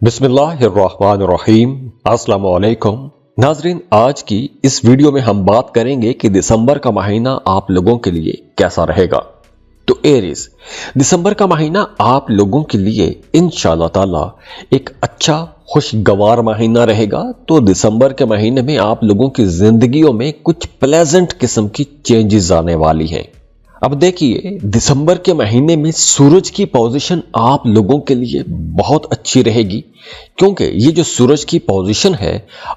बिस्मिल्लाहिर्रहमानिर्रहीम। अस्सलाम वालेकुम नाजरीन, आज की इस वीडियो में हम बात करेंगे कि दिसंबर का महीना आप लोगों के लिए कैसा रहेगा। तो एरीज, दिसंबर का महीना आप लोगों के लिए इंशाअल्लाह ताला एक अच्छा खुशगवार महीना रहेगा। तो दिसंबर के महीने में आप लोगों की जिंदगियों में कुछ प्लेजेंट किस्म की चेंजेस आने वाली हैं। अब देखिए, दिसंबर के महीने में सूरज की पोजीशन आप लोगों के लिए बहुत अच्छी रहेगी, क्योंकि ये जो सूरज की पोजीशन है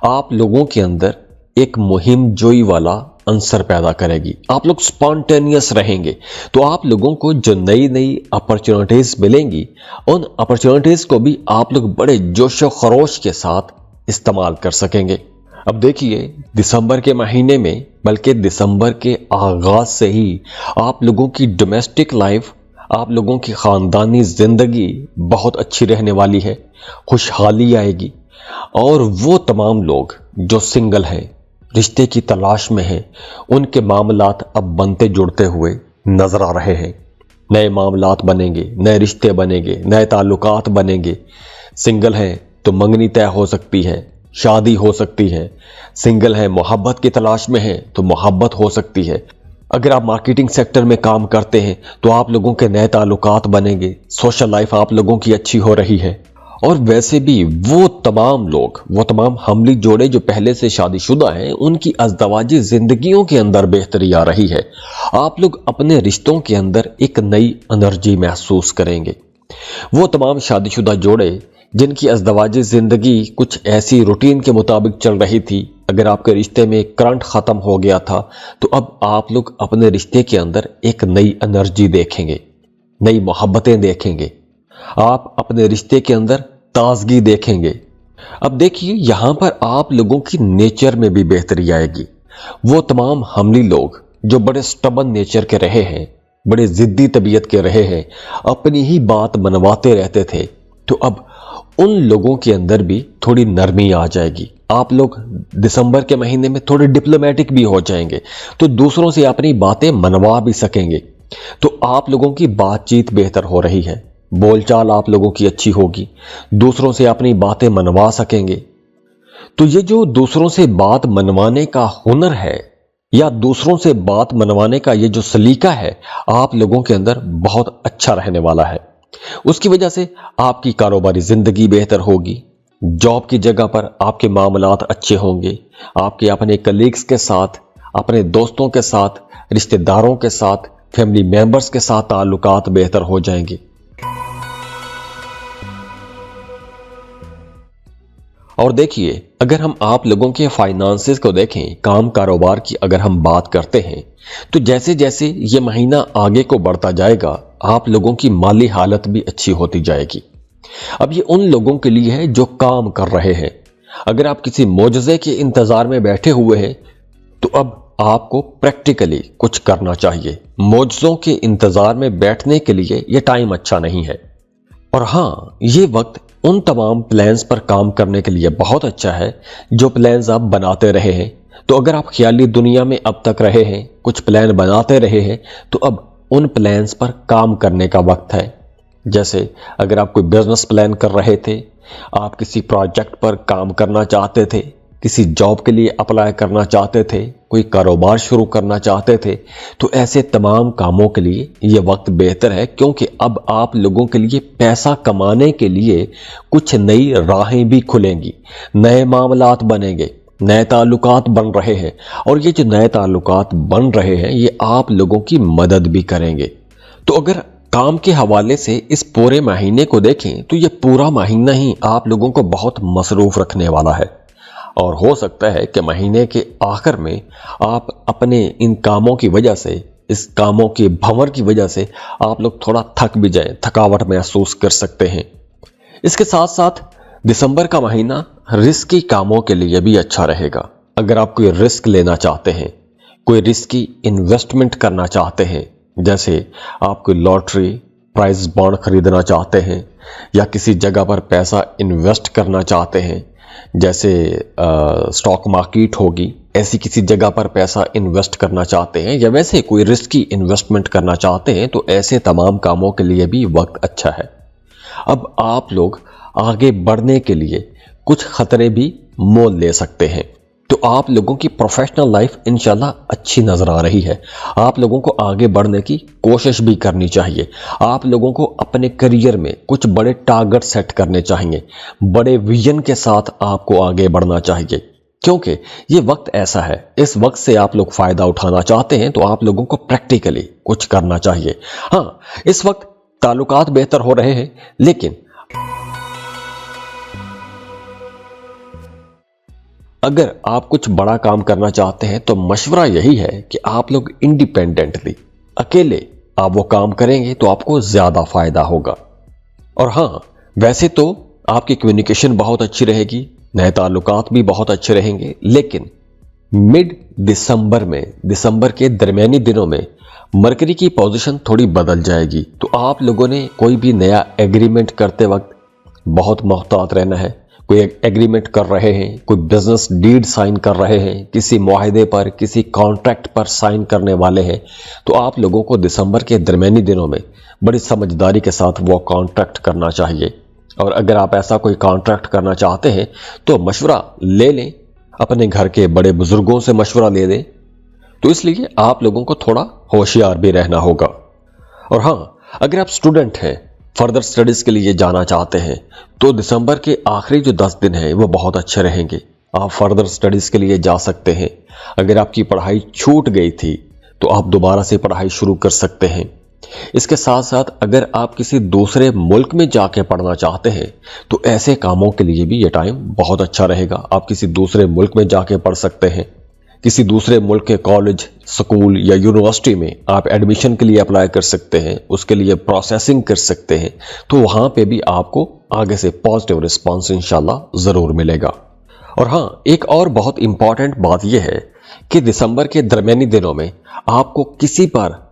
आप लोगों के अंदर एक मुहिम जोई वाला अंसर पैदा करेगी। आप लोग स्पॉन्टेनियस रहेंगे, तो आप लोगों को जो नई नई अपॉर्चुनिटीज मिलेंगी उन अपॉर्चुनिटीज को भी आप लोग बड़े जोशो खरोश के साथ इस्तेमाल कर सकेंगे। अब देखिए, दिसंबर के महीने में, बल्कि दिसंबर के आगाज से ही आप लोगों की डोमेस्टिक लाइफ, आप लोगों की खानदानी जिंदगी बहुत अच्छी रहने वाली है, खुशहाली आएगी। और वो तमाम लोग जो सिंगल हैं, रिश्ते की तलाश में हैं, उनके मामलात अब बनते जुड़ते हुए नजर आ रहे हैं। नए मामलात बनेंगे, नए रिश्ते बनेंगे, नए ताल्लुकात बनेंगे। सिंगल हैं तो मंगनी तय हो सकती है, शादी हो सकती है। सिंगल है, मोहब्बत की तलाश में है तो मोहब्बत हो सकती है। अगर आप मार्केटिंग सेक्टर में काम करते हैं तो आप लोगों के नए ताल्लुकात बनेंगे, सोशल लाइफ आप लोगों की अच्छी हो रही है। और वैसे भी वो तमाम लोग, वो तमाम हमली जोड़े जो पहले से शादीशुदा हैं, उनकी अज़दवाजी जिंदगियों के अंदर बेहतरी आ रही है। आप लोग अपने रिश्तों के अंदर एक नई एनर्जी महसूस करेंगे। वो तमाम शादीशुदा जोड़े जिनकी अज़दवाजी जिंदगी कुछ ऐसी रूटीन के मुताबिक चल रही थी, अगर आपके रिश्ते में करंट खत्म हो गया था तो अब आप लोग अपने रिश्ते के अंदर एक नई एनर्जी देखेंगे, नई मोहब्बतें देखेंगे, आप अपने रिश्ते के अंदर ताजगी देखेंगे। अब देखिए, यहां पर आप लोगों की नेचर में भी बेहतरी आएगी। वो तमाम हमली लोग जो बड़े स्टबन नेचर के रहे हैं, बड़े जिद्दी तबीयत के रहे हैं, अपनी ही बात मनवाते रहते थे, तो अब उन लोगों के अंदर भी थोड़ी नरमी आ जाएगी। आप लोग दिसंबर के महीने में थोड़े डिप्लोमेटिक भी हो जाएंगे, तो दूसरों से अपनी बातें मनवा भी सकेंगे। तो आप लोगों की बातचीत बेहतर हो रही है, बोलचाल आप लोगों की अच्छी होगी, दूसरों से अपनी बातें मनवा सकेंगे। तो ये जो दूसरों से बात मनवाने का हुनर है, या दूसरों से बात मनवाने का ये जो सलीका है, आप लोगों के अंदर बहुत अच्छा रहने वाला है। उसकी वजह से आपकी कारोबारी जिंदगी बेहतर होगी, जॉब की जगह पर आपके मामलात अच्छे होंगे, आपके अपने कलीग्स के साथ, अपने दोस्तों के साथ, रिश्तेदारों के साथ, फैमिली मेंबर्स के साथ ताल्लुकात बेहतर हो जाएंगे। और देखिए, अगर हम आप लोगों के फाइनेंसेस को देखें, काम कारोबार की अगर हम बात करते हैं, तो जैसे जैसे ये महीना आगे को बढ़ता जाएगा आप लोगों की माली हालत भी अच्छी होती जाएगी। अब ये उन लोगों के लिए है जो काम कर रहे हैं। अगर आप किसी मोजज़े के इंतजार में बैठे हुए हैं तो अब आपको प्रैक्टिकली कुछ करना चाहिए। मोजज़ों के इंतजार में बैठने के लिए ये टाइम अच्छा नहीं है। और हाँ, ये वक्त उन तमाम प्लान्स पर काम करने के लिए बहुत अच्छा है जो प्लान्स आप बनाते रहे हैं। तो अगर आप ख्याली दुनिया में अब तक रहे हैं, कुछ प्लान बनाते रहे हैं, तो अब उन प्लान्स पर काम करने का वक्त है। जैसे अगर आप कोई बिजनेस प्लान कर रहे थे, आप किसी प्रोजेक्ट पर काम करना चाहते थे, किसी जॉब के लिए अप्लाई करना चाहते थे, कोई कारोबार शुरू करना चाहते थे, तो ऐसे तमाम कामों के लिए ये वक्त बेहतर है, क्योंकि अब आप लोगों के लिए पैसा कमाने के लिए कुछ नई राहें भी खुलेंगी, नए मामलात बनेंगे, नए ताल्लुकात बन रहे हैं। और ये जो नए ताल्लुकात बन रहे हैं ये आप लोगों की मदद भी करेंगे। तो अगर काम के हवाले से इस पूरे महीने को देखें तो ये पूरा महीना ही आप लोगों को बहुत मसरूफ रखने वाला है। और हो सकता है कि महीने के आखिर में आप अपने इन कामों की वजह से, इस कामों के भंवर की वजह से आप लोग थोड़ा थक भी जाएं, थकावट महसूस कर सकते हैं। इसके साथ साथ दिसंबर का महीना रिस्की कामों के लिए भी अच्छा रहेगा। अगर आप कोई रिस्क लेना चाहते हैं, कोई रिस्की इन्वेस्टमेंट करना चाहते हैं, जैसे आप कोई लॉटरी, प्राइज बॉन्ड खरीदना चाहते हैं, या किसी जगह पर पैसा इन्वेस्ट करना चाहते हैं, जैसे स्टॉक मार्केट होगी, ऐसी किसी जगह पर पैसा इन्वेस्ट करना चाहते हैं, या वैसे कोई रिस्की इन्वेस्टमेंट करना चाहते हैं, तो ऐसे तमाम कामों के लिए भी वक्त अच्छा है। अब आप लोग आगे बढ़ने के लिए कुछ खतरे भी मोल ले सकते हैं। तो आप लोगों की प्रोफेशनल लाइफ इंशाल्लाह अच्छी नजर आ रही है। आप लोगों को आगे बढ़ने की कोशिश भी करनी चाहिए। आप लोगों को अपने करियर में कुछ बड़े टारगेट सेट करने चाहिए। बड़े विजन के साथ आपको आगे बढ़ना चाहिए, क्योंकि ये वक्त ऐसा है, इस वक्त से आप लोग फायदा उठाना चाहते हैं तो आप लोगों को प्रैक्टिकली कुछ करना चाहिए। हाँ, इस वक्त ताल्लुकात बेहतर हो रहे हैं, लेकिन अगर आप कुछ बड़ा काम करना चाहते हैं तो मशवरा यही है कि आप लोग इंडिपेंडेंटली, अकेले आप वो काम करेंगे तो आपको ज्यादा फायदा होगा। और हाँ, वैसे तो आपकी कम्युनिकेशन बहुत अच्छी रहेगी, नए ताल्लुकात भी बहुत अच्छे रहेंगे, लेकिन मिड दिसंबर में, दिसंबर के दरमियानी दिनों में मरकरी की पोजीशन थोड़ी बदल जाएगी। तो आप लोगों ने कोई भी नया एग्रीमेंट करते वक्त बहुत मोहतात रहना है। कोई एग्रीमेंट कर रहे हैं, कोई बिजनेस डीड साइन कर रहे हैं, किसी मुआहदे पर, किसी कॉन्ट्रैक्ट पर साइन करने वाले हैं, तो आप लोगों को दिसंबर के दरमियानी दिनों में बड़ी समझदारी के साथ वो कॉन्ट्रैक्ट करना चाहिए। और अगर आप ऐसा कोई कॉन्ट्रैक्ट करना चाहते हैं तो मशवरा ले लें, अपने घर के बड़े बुजुर्गों से मशवरा ले लें। तो इसलिए आप लोगों को थोड़ा होशियार भी रहना होगा। और हाँ, अगर आप स्टूडेंट हैं, फर्दर स्टडीज के लिए जाना चाहते हैं, तो दिसंबर के आखिरी जो 10 दिन हैं वो बहुत अच्छे रहेंगे। आप फर्दर स्टडीज के लिए जा सकते हैं। अगर आपकी पढ़ाई छूट गई थी तो आप दोबारा से पढ़ाई शुरू कर सकते हैं। इसके साथ साथ अगर आप किसी दूसरे मुल्क में जाके पढ़ना चाहते हैं तो ऐसे कामों के लिए भी ये टाइम बहुत अच्छा रहेगा। आप किसी दूसरे मुल्क में जाके पढ़ सकते हैं। किसी दूसरे मुल्क के कॉलेज, स्कूल या यूनिवर्सिटी में आप एडमिशन के लिए अप्लाई कर सकते हैं, उसके लिए प्रोसेसिंग कर सकते हैं। तो वहां पे भी आपको आगे से पॉजिटिव रिस्पांस इंशाल्लाह जरूर मिलेगा। और हाँ, एक और बहुत इंपॉर्टेंट बात यह है कि दिसंबर के दरमियानी दिनों में आपको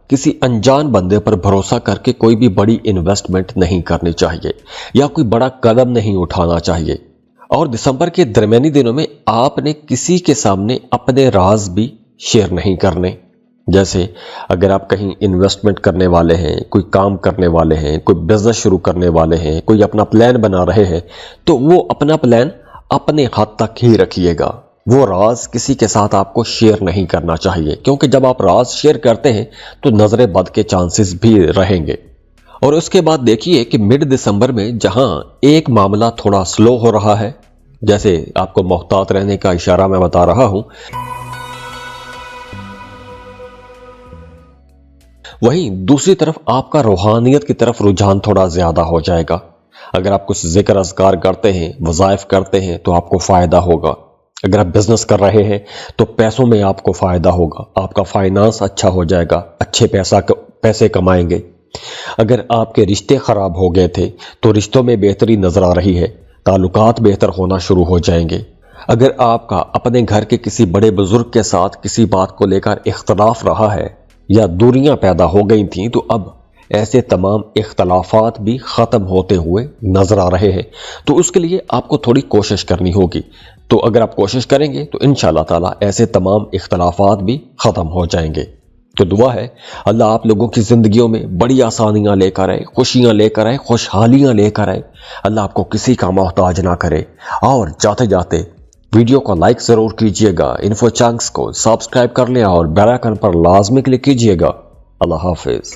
किसी अनजान बंदे पर भरोसा करके कोई भी बड़ी इन्वेस्टमेंट नहीं करनी चाहिए या कोई बड़ा कदम नहीं उठाना चाहिए। और दिसंबर के दरमियानी दिनों में आपने किसी के सामने अपने राज भी शेयर नहीं करने। जैसे अगर आप कहीं इन्वेस्टमेंट करने वाले हैं, कोई काम करने वाले हैं, कोई बिजनेस शुरू करने वाले हैं, कोई अपना प्लान बना रहे हैं, तो वो अपना प्लान अपने हाथ तक ही रखिएगा। वो राज किसी के साथ आपको शेयर नहीं करना चाहिए, क्योंकि जब आप राज शेयर करते हैं तो नजरे बद के चांसेस भी रहेंगे। और उसके बाद देखिए कि मिड दिसंबर में जहां एक मामला थोड़ा स्लो हो रहा है, जैसे आपको मोहतात रहने का इशारा मैं बता रहा हूं, वहीं दूसरी तरफ आपका रूहानियत की तरफ रुझान थोड़ा ज्यादा हो जाएगा। अगर आप कुछ जिक्र अज़कार करते हैं, वज़ाइफ करते हैं, तो आपको फायदा होगा। अगर आप बिजनेस कर रहे हैं तो पैसों में आपको फायदा होगा, आपका फाइनेंस अच्छा हो जाएगा, अच्छे पैसे कमाएंगे। अगर आपके रिश्ते खराब हो गए थे तो रिश्तों में बेहतरी नजर आ रही है, ताल्लुकात बेहतर होना शुरू हो जाएंगे। अगर आपका अपने घर के किसी बड़े बुजुर्ग के साथ किसी बात को लेकर इख्तलाफ रहा है या दूरियां पैदा हो गई थी, तो अब ऐसे तमाम इख्तलाफात भी खत्म होते हुए नजर आ रहे हैं। तो उसके लिए आपको थोड़ी कोशिश करनी होगी। तो अगर आप कोशिश करेंगे तो इंशाअल्लाह ताला ऐसे तमाम इख्तलाफात भी खत्म हो जाएंगे। तो दुआ है अल्लाह आप लोगों की जिंदगियों में बड़ी आसानियां लेकर आए, खुशियां लेकर आए, खुशहालियां लेकर आए। अल्लाह आपको किसी का मोहताज ना करे। और जाते जाते वीडियो को लाइक जरूर कीजिएगा, इन्फो चंक्स को सब्सक्राइब कर लें और बेल आइकन पर लाजमी क्लिक कीजिएगा। अल्लाह हाफिज।